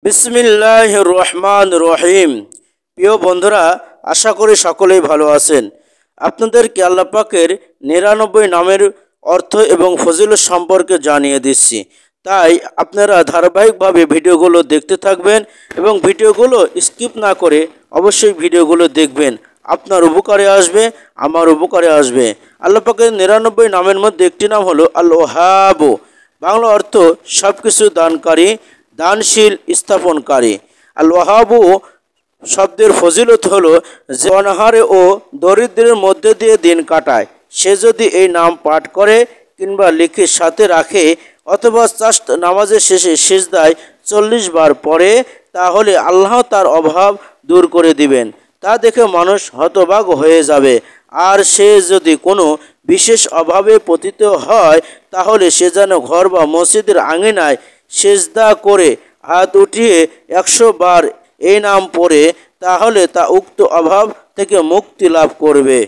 বিসমিল্লাহির রহমানির রহিম। প্রিয় বন্ধুরা, আশা করি সকলেই ভালো আছেন। আপনাদেরকে আল্লাহ পাকের ৯৯ নামের অর্থ এবং ফজিলত সম্পর্কে জানিয়ে দিচ্ছি। তাই আপনারা ধারাবাহিকভাবে ভিডিওগুলো দেখতে থাকবেন এবং ভিডিওগুলো স্কিপ না করে অবশ্যই ভিডিওগুলো দেখবেন। আপনার উপকারে আসবে, আমার উপকারে আসবে। আল্লাহ পাকের ৯৯ নামের মধ্যে একটি নাম হলো আল ওয়াহাব। বাংলা অর্থ সব কিছু দানকারী, দানশীল, স্থাপনকারী। আল ওয়াহাবু শব্দের ফজিলত হলো যে অনাহারে ও দরিদ্রের মধ্যে দিয়ে দিন কাটায়, সে যদি এই নাম পাঠ করে কিংবা লিখে সাথে রাখে অথবা চাষ্ট নামাজের শেষে সিজদায় ৪০ বার পড়ে, তাহলে আল্লাহ তার অভাব দূর করে দিবেন। তা দেখে মানুষ হতবাক হয়ে যাবে। আর সে যদি কোনো বিশেষ অভাবে পতিত হয়, তাহলে সে যেন ঘর বা মসজিদের আঙিনায় সেজদা করে হাত উঠিয়ে ১০০ বার এই নাম পড়ে, তাহলে তা উক্ত অভাব থেকে মুক্তি লাভ করবে।